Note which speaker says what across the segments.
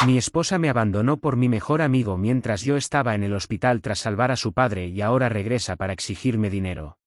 Speaker 1: Mi esposa me abandonó por mi mejor amigo mientras yo estaba en el hospital tras salvar a su padre y ahora regresa para exigirme dinero.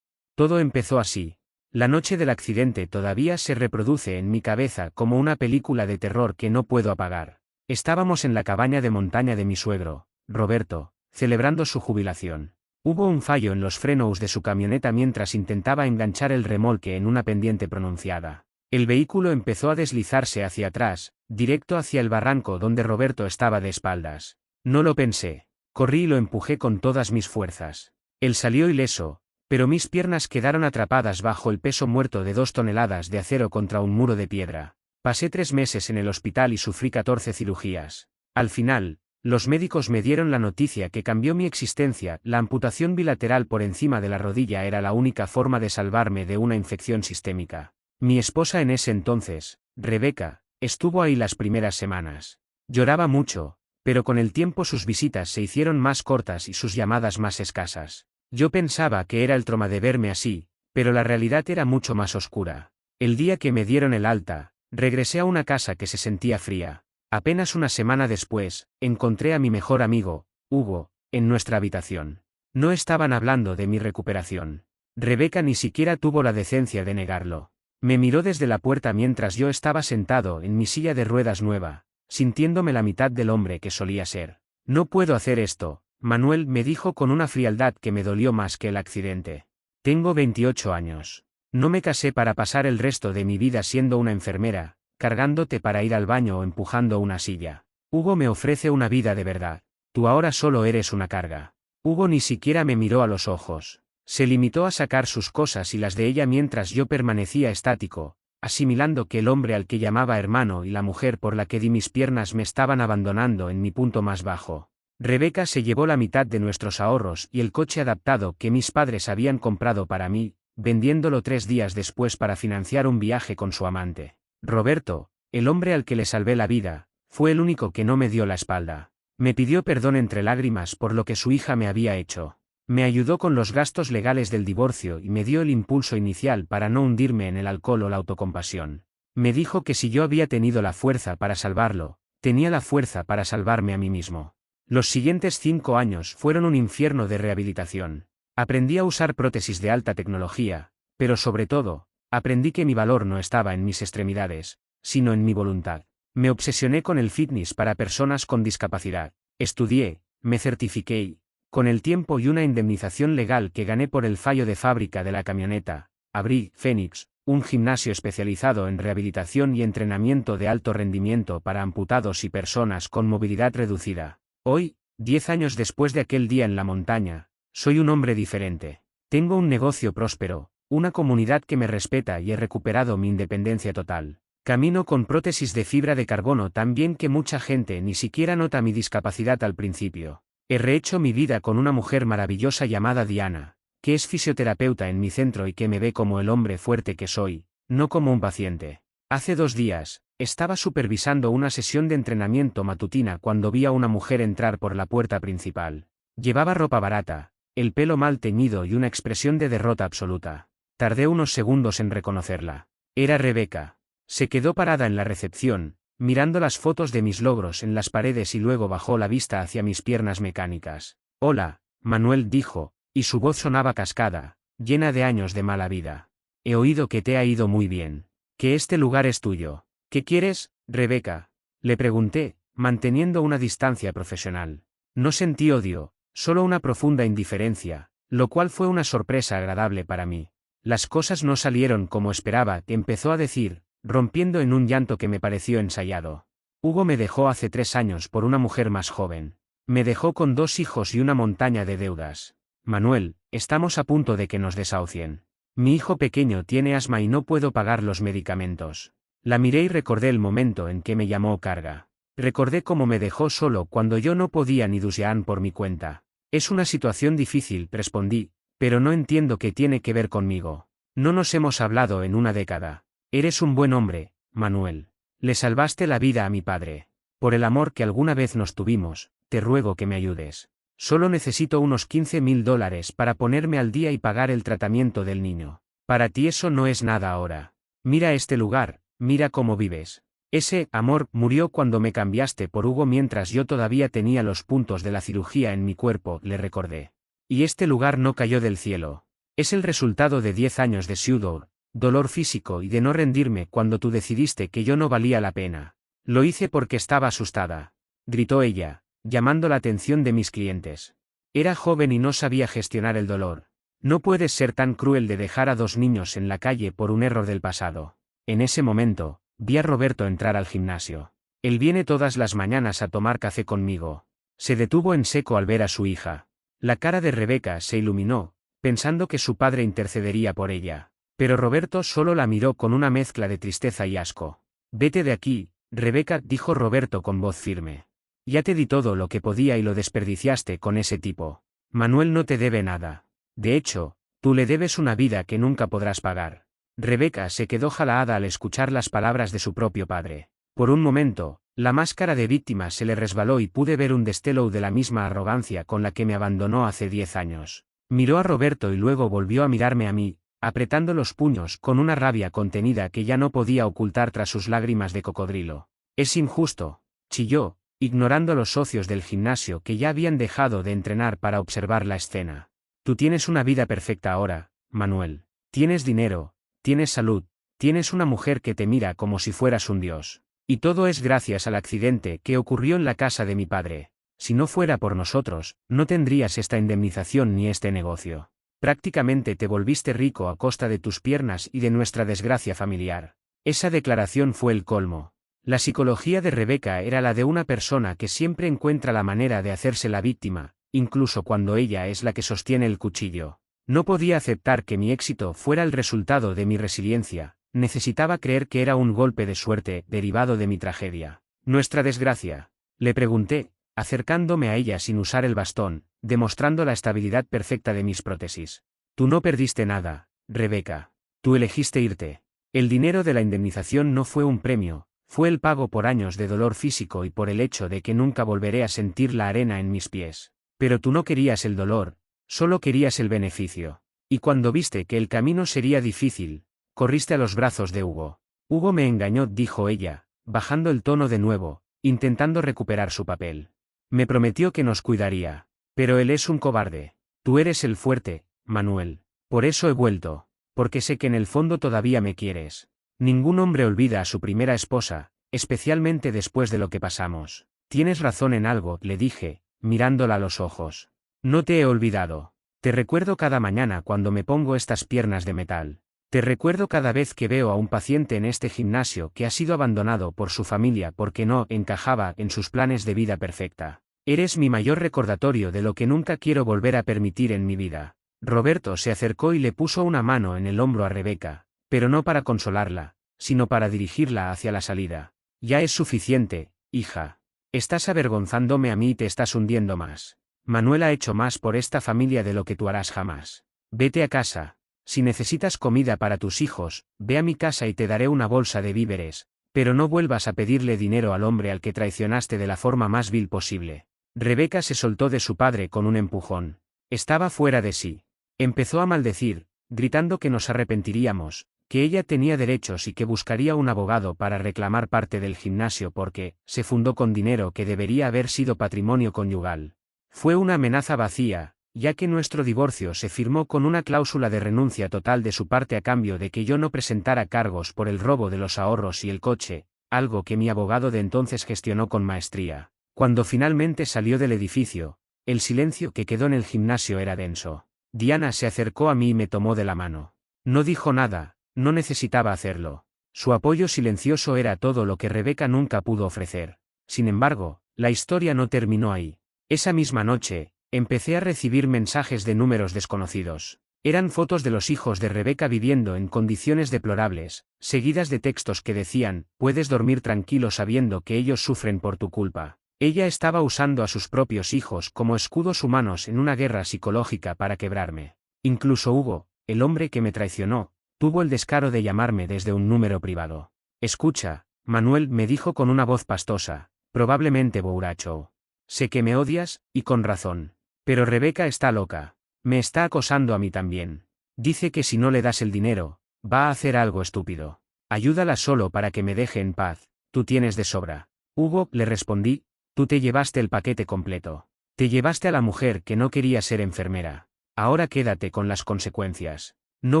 Speaker 1: Todo empezó así. La noche del accidente todavía se reproduce en mi cabeza como una película de terror que no puedo apagar. Estábamos en la cabaña de montaña de mi suegro, Roberto, celebrando su jubilación. Hubo un fallo en los frenos de su camioneta mientras intentaba enganchar el remolque en una pendiente pronunciada. El vehículo empezó a deslizarse hacia atrás, directo hacia el barranco donde Roberto estaba de espaldas. No lo pensé. Corrí y lo empujé con todas mis fuerzas. Él salió ileso, pero mis piernas quedaron atrapadas bajo el peso muerto de 2 toneladas de acero contra un muro de piedra. Pasé 3 meses en el hospital y sufrí 14 cirugías. Al final, los médicos me dieron la noticia que cambió mi existencia. La amputación bilateral por encima de la rodilla era la única forma de salvarme de una infección sistémica. Mi esposa en ese entonces, Rebeca, estuvo ahí las primeras semanas. Lloraba mucho, pero con el tiempo sus visitas se hicieron más cortas y sus llamadas más escasas. Yo pensaba que era el trauma de verme así, pero la realidad era mucho más oscura. El día que me dieron el alta, regresé a una casa que se sentía fría. Apenas una semana después, encontré a mi mejor amigo, Hugo, en nuestra habitación. No estaban hablando de mi recuperación. Rebeca ni siquiera tuvo la decencia de negarlo. Me miró desde la puerta mientras yo estaba sentado en mi silla de ruedas nueva, sintiéndome la mitad del hombre que solía ser. No puedo hacer esto, Manuel, me dijo con una frialdad que me dolió más que el accidente. Tengo 28 años. No me casé para pasar el resto de mi vida siendo una enfermera, cargándote para ir al baño o empujando una silla. Hugo me ofrece una vida de verdad. Tú ahora solo eres una carga. Hugo ni siquiera me miró a los ojos. Se limitó a sacar sus cosas y las de ella mientras yo permanecía estático, asimilando que el hombre al que llamaba hermano y la mujer por la que di mis piernas me estaban abandonando en mi punto más bajo. Rebeca se llevó la mitad de nuestros ahorros y el coche adaptado que mis padres habían comprado para mí, vendiéndolo 3 días después para financiar un viaje con su amante. Roberto, el hombre al que le salvé la vida, fue el único que no me dio la espalda. Me pidió perdón entre lágrimas por lo que su hija me había hecho. Me ayudó con los gastos legales del divorcio y me dio el impulso inicial para no hundirme en el alcohol o la autocompasión. Me dijo que si yo había tenido la fuerza para salvarlo, tenía la fuerza para salvarme a mí mismo. Los siguientes 5 años fueron un infierno de rehabilitación. Aprendí a usar prótesis de alta tecnología, pero sobre todo, aprendí que mi valor no estaba en mis extremidades, sino en mi voluntad. Me obsesioné con el fitness para personas con discapacidad. Estudié, me certifiqué y, con el tiempo y una indemnización legal que gané por el fallo de fábrica de la camioneta, abrí Phoenix, un gimnasio especializado en rehabilitación y entrenamiento de alto rendimiento para amputados y personas con movilidad reducida. Hoy, 10 años después de aquel día en la montaña, soy un hombre diferente. Tengo un negocio próspero, una comunidad que me respeta y he recuperado mi independencia total. Camino con prótesis de fibra de carbono tan bien que mucha gente ni siquiera nota mi discapacidad al principio. He rehecho mi vida con una mujer maravillosa llamada Diana, que es fisioterapeuta en mi centro y que me ve como el hombre fuerte que soy, no como un paciente. Hace 2 días, estaba supervisando una sesión de entrenamiento matutina cuando vi a una mujer entrar por la puerta principal. Llevaba ropa barata, el pelo mal teñido y una expresión de derrota absoluta. Tardé unos segundos en reconocerla. Era Rebeca. Se quedó parada en la recepción, mirando las fotos de mis logros en las paredes y luego bajó la vista hacia mis piernas mecánicas. Hola, Manuel dijo, y su voz sonaba cascada, llena de años de mala vida. He oído que te ha ido muy bien. Que este lugar es tuyo. ¿Qué quieres, Rebeca? Le pregunté, manteniendo una distancia profesional. No sentí odio, solo una profunda indiferencia, lo cual fue una sorpresa agradable para mí. Las cosas no salieron como esperaba, empezó a decir, rompiendo en un llanto que me pareció ensayado. Hugo me dejó hace 3 años por una mujer más joven. Me dejó con 2 hijos y una montaña de deudas. Manuel, estamos a punto de que nos desahucien. Mi hijo pequeño tiene asma y no puedo pagar los medicamentos. La miré y recordé el momento en que me llamó carga. Recordé cómo me dejó solo cuando yo no podía ni dusear por mi cuenta. Es una situación difícil, respondí, pero no entiendo qué tiene que ver conmigo. No nos hemos hablado en una década. Eres un buen hombre, Manuel. Le salvaste la vida a mi padre. Por el amor que alguna vez nos tuvimos, te ruego que me ayudes. Solo necesito unos $15.000 para ponerme al día y pagar el tratamiento del niño. Para ti eso no es nada ahora. Mira este lugar, mira cómo vives. Ese amor murió cuando me cambiaste por Hugo mientras yo todavía tenía los puntos de la cirugía en mi cuerpo, le recordé. Y este lugar no cayó del cielo. Es el resultado de 10 años de pseudo dolor físico y de no rendirme cuando tú decidiste que yo no valía la pena. Lo hice porque estaba asustada, gritó ella, llamando la atención de mis clientes. Era joven y no sabía gestionar el dolor. No puedes ser tan cruel de dejar a 2 niños en la calle por un error del pasado. En ese momento, vi a Roberto entrar al gimnasio. Él viene todas las mañanas a tomar café conmigo. Se detuvo en seco al ver a su hija. La cara de Rebeca se iluminó, pensando que su padre intercedería por ella. Pero Roberto solo la miró con una mezcla de tristeza y asco. Vete de aquí, Rebeca, dijo Roberto con voz firme. Ya te di todo lo que podía y lo desperdiciaste con ese tipo. Manuel no te debe nada. De hecho, tú le debes una vida que nunca podrás pagar. Rebeca se quedó jalada al escuchar las palabras de su propio padre. Por un momento, la máscara de víctima se le resbaló y pude ver un destello de la misma arrogancia con la que me abandonó hace 10 años. Miró a Roberto y luego volvió a mirarme a mí, apretando los puños con una rabia contenida que ya no podía ocultar tras sus lágrimas de cocodrilo. Es injusto, chilló, ignorando a los socios del gimnasio que ya habían dejado de entrenar para observar la escena. Tú tienes una vida perfecta ahora, Manuel. Tienes dinero, tienes salud, tienes una mujer que te mira como si fueras un dios. Y todo es gracias al accidente que ocurrió en la casa de mi padre. Si no fuera por nosotros, no tendrías esta indemnización ni este negocio. Prácticamente te volviste rico a costa de tus piernas y de nuestra desgracia familiar. Esa declaración fue el colmo. La psicología de Rebeca era la de una persona que siempre encuentra la manera de hacerse la víctima, incluso cuando ella es la que sostiene el cuchillo. No podía aceptar que mi éxito fuera el resultado de mi resiliencia, necesitaba creer que era un golpe de suerte derivado de mi tragedia. ¿Nuestra desgracia? Le pregunté, acercándome a ella sin usar el bastón, demostrando la estabilidad perfecta de mis prótesis. Tú no perdiste nada, Rebeca. Tú elegiste irte. El dinero de la indemnización no fue un premio, fue el pago por años de dolor físico y por el hecho de que nunca volveré a sentir la arena en mis pies. Pero tú no querías el dolor, solo querías el beneficio. Y cuando viste que el camino sería difícil, corriste a los brazos de Hugo. Hugo me engañó, dijo ella, bajando el tono de nuevo, intentando recuperar su papel. Me prometió que nos cuidaría. Pero él es un cobarde. Tú eres el fuerte, Manuel. Por eso he vuelto. Porque sé que en el fondo todavía me quieres. Ningún hombre olvida a su primera esposa, especialmente después de lo que pasamos. Tienes razón en algo, le dije, mirándola a los ojos. No te he olvidado. Te recuerdo cada mañana cuando me pongo estas piernas de metal. Te recuerdo cada vez que veo a un paciente en este gimnasio que ha sido abandonado por su familia porque no encajaba en sus planes de vida perfecta. Eres mi mayor recordatorio de lo que nunca quiero volver a permitir en mi vida. Roberto se acercó y le puso una mano en el hombro a Rebeca, pero no para consolarla, sino para dirigirla hacia la salida. Ya es suficiente, hija. Estás avergonzándome a mí y te estás hundiendo más. Manuel ha hecho más por esta familia de lo que tú harás jamás. Vete a casa. Si necesitas comida para tus hijos, ve a mi casa y te daré una bolsa de víveres, pero no vuelvas a pedirle dinero al hombre al que traicionaste de la forma más vil posible. Rebeca se soltó de su padre con un empujón. Estaba fuera de sí. Empezó a maldecir, gritando que nos arrepentiríamos, que ella tenía derechos y que buscaría un abogado para reclamar parte del gimnasio porque se fundó con dinero que debería haber sido patrimonio conyugal. Fue una amenaza vacía, ya que nuestro divorcio se firmó con una cláusula de renuncia total de su parte a cambio de que yo no presentara cargos por el robo de los ahorros y el coche, algo que mi abogado de entonces gestionó con maestría. Cuando finalmente salió del edificio, el silencio que quedó en el gimnasio era denso. Diana se acercó a mí y me tomó de la mano. No dijo nada, no necesitaba hacerlo. Su apoyo silencioso era todo lo que Rebeca nunca pudo ofrecer. Sin embargo, la historia no terminó ahí. Esa misma noche, empecé a recibir mensajes de números desconocidos. Eran fotos de los hijos de Rebeca viviendo en condiciones deplorables, seguidas de textos que decían, puedes dormir tranquilo sabiendo que ellos sufren por tu culpa. Ella estaba usando a sus propios hijos como escudos humanos en una guerra psicológica para quebrarme. Incluso Hugo, el hombre que me traicionó, tuvo el descaro de llamarme desde un número privado. Escucha, Manuel, me dijo con una voz pastosa, probablemente borracho. Sé que me odias, y con razón. Pero Rebeca está loca. Me está acosando a mí también. Dice que si no le das el dinero, va a hacer algo estúpido. Ayúdala solo para que me deje en paz. tú tienes de sobra. Hugo, le respondí, tú te llevaste el paquete completo. Te llevaste a la mujer que no quería ser enfermera. Ahora quédate con las consecuencias. No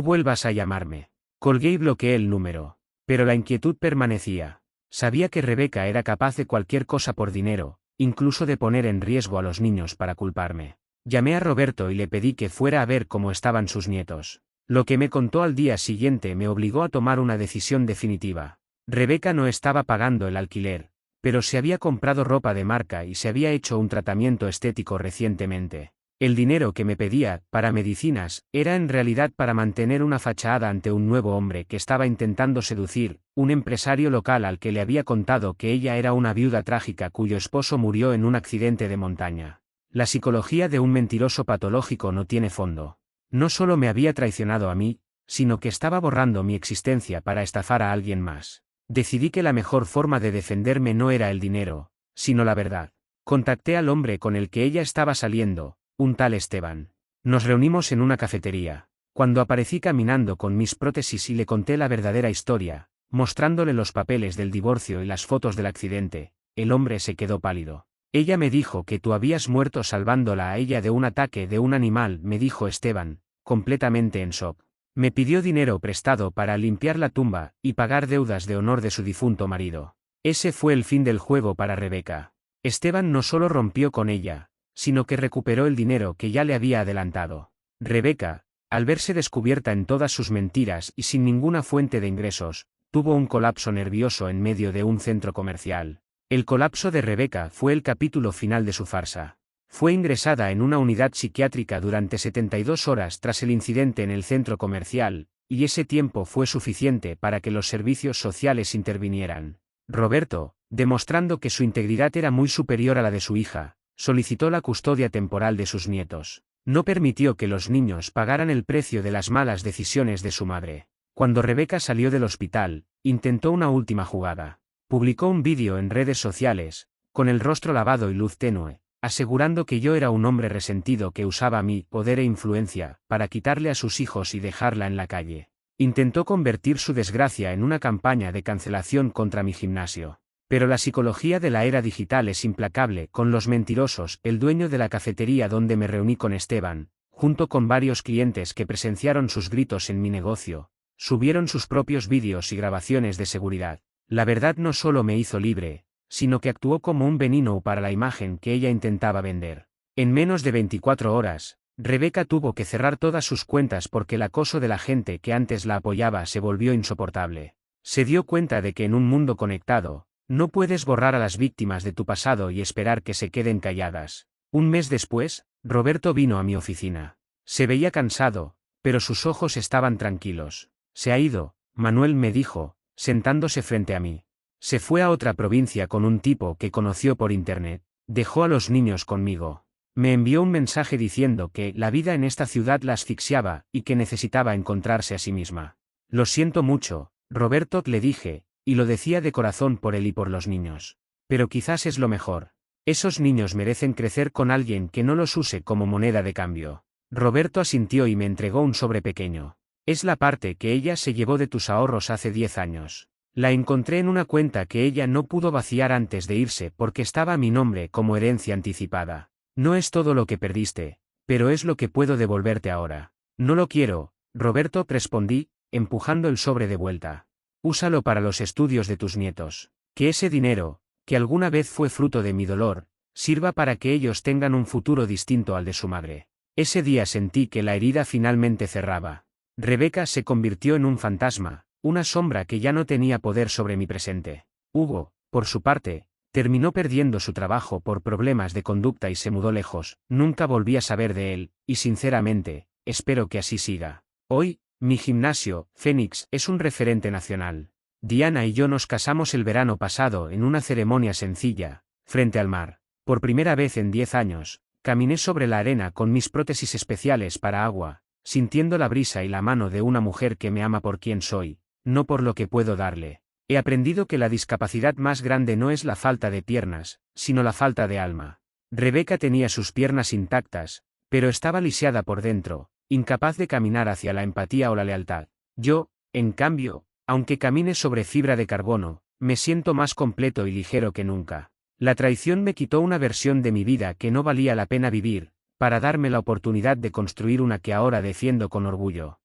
Speaker 1: vuelvas a llamarme. Colgué y bloqueé el número. Pero la inquietud permanecía. Sabía que Rebeca era capaz de cualquier cosa por dinero, incluso de poner en riesgo a los niños para culparme. Llamé a Roberto y le pedí que fuera a ver cómo estaban sus nietos. Lo que me contó al día siguiente me obligó a tomar una decisión definitiva. Rebeca no estaba pagando el alquiler, pero se había comprado ropa de marca y se había hecho un tratamiento estético recientemente. El dinero que me pedía, para medicinas, era en realidad para mantener una fachada ante un nuevo hombre que estaba intentando seducir, un empresario local al que le había contado que ella era una viuda trágica cuyo esposo murió en un accidente de montaña. La psicología de un mentiroso patológico no tiene fondo. No solo me había traicionado a mí, sino que estaba borrando mi existencia para estafar a alguien más. Decidí que la mejor forma de defenderme no era el dinero, sino la verdad. Contacté al hombre con el que ella estaba saliendo, un tal Esteban. Nos reunimos en una cafetería. Cuando aparecí caminando con mis prótesis y le conté la verdadera historia, mostrándole los papeles del divorcio y las fotos del accidente, el hombre se quedó pálido. Ella me dijo que tú habías muerto salvándola a ella de un ataque de un animal, me dijo Esteban, completamente en shock. Me pidió dinero prestado para limpiar la tumba y pagar deudas de honor de su difunto marido. Ese fue el fin del juego para Rebeca. Esteban no solo rompió con ella, sino que recuperó el dinero que ya le había adelantado. Rebeca, al verse descubierta en todas sus mentiras y sin ninguna fuente de ingresos, tuvo un colapso nervioso en medio de un centro comercial. El colapso de Rebeca fue el capítulo final de su farsa. Fue ingresada en una unidad psiquiátrica durante 72 horas tras el incidente en el centro comercial, y ese tiempo fue suficiente para que los servicios sociales intervinieran. Roberto, demostrando que su integridad era muy superior a la de su hija, solicitó la custodia temporal de sus nietos. No permitió que los niños pagaran el precio de las malas decisiones de su madre. Cuando Rebeca salió del hospital, intentó una última jugada. Publicó un vídeo en redes sociales, con el rostro lavado y luz tenue, asegurando que yo era un hombre resentido que usaba mi poder e influencia para quitarle a sus hijos y dejarla en la calle. Intentó convertir su desgracia en una campaña de cancelación contra mi gimnasio. Pero la psicología de la era digital es implacable con los mentirosos. El dueño de la cafetería donde me reuní con Esteban, junto con varios clientes que presenciaron sus gritos en mi negocio, subieron sus propios vídeos y grabaciones de seguridad. La verdad no solo me hizo libre, sino que actuó como un veneno para la imagen que ella intentaba vender. En menos de 24 horas, Rebeca tuvo que cerrar todas sus cuentas porque el acoso de la gente que antes la apoyaba se volvió insoportable. Se dio cuenta de que en un mundo conectado, no puedes borrar a las víctimas de tu pasado y esperar que se queden calladas. Un mes después, Roberto vino a mi oficina. Se veía cansado, pero sus ojos estaban tranquilos. Se ha ido, Manuel, me dijo, sentándose frente a mí. Se fue a otra provincia con un tipo que conoció por internet. Dejó a los niños conmigo. Me envió un mensaje diciendo que la vida en esta ciudad la asfixiaba y que necesitaba encontrarse a sí misma. Lo siento mucho, Roberto, le dije, y lo decía de corazón por él y por los niños. Pero quizás es lo mejor. Esos niños merecen crecer con alguien que no los use como moneda de cambio. Roberto asintió y me entregó un sobre pequeño. Es la parte que ella se llevó de tus ahorros hace 10 años. La encontré en una cuenta que ella no pudo vaciar antes de irse porque estaba a mi nombre como herencia anticipada. No es todo lo que perdiste, pero es lo que puedo devolverte ahora. No lo quiero, Roberto, respondí, empujando el sobre de vuelta. Úsalo para los estudios de tus nietos. Que ese dinero, que alguna vez fue fruto de mi dolor, sirva para que ellos tengan un futuro distinto al de su madre. Ese día sentí que la herida finalmente cerraba. Rebeca se convirtió en un fantasma, una sombra que ya no tenía poder sobre mi presente. Hugo, por su parte, terminó perdiendo su trabajo por problemas de conducta y se mudó lejos. Nunca volví a saber de él, y sinceramente, espero que así siga. Hoy, mi gimnasio, Fénix, es un referente nacional. Diana y yo nos casamos el verano pasado en una ceremonia sencilla, frente al mar. Por primera vez en 10 años, caminé sobre la arena con mis prótesis especiales para agua, sintiendo la brisa y la mano de una mujer que me ama por quien soy, no por lo que puedo darle. He aprendido que la discapacidad más grande no es la falta de piernas, sino la falta de alma. Rebeca tenía sus piernas intactas, pero estaba lisiada por dentro, incapaz de caminar hacia la empatía o la lealtad. Yo, en cambio, aunque camine sobre fibra de carbono, Me siento más completo y ligero que nunca. La traición me quitó una versión de mi vida que no valía la pena vivir, para darme la oportunidad de construir una que ahora defiendo con orgullo.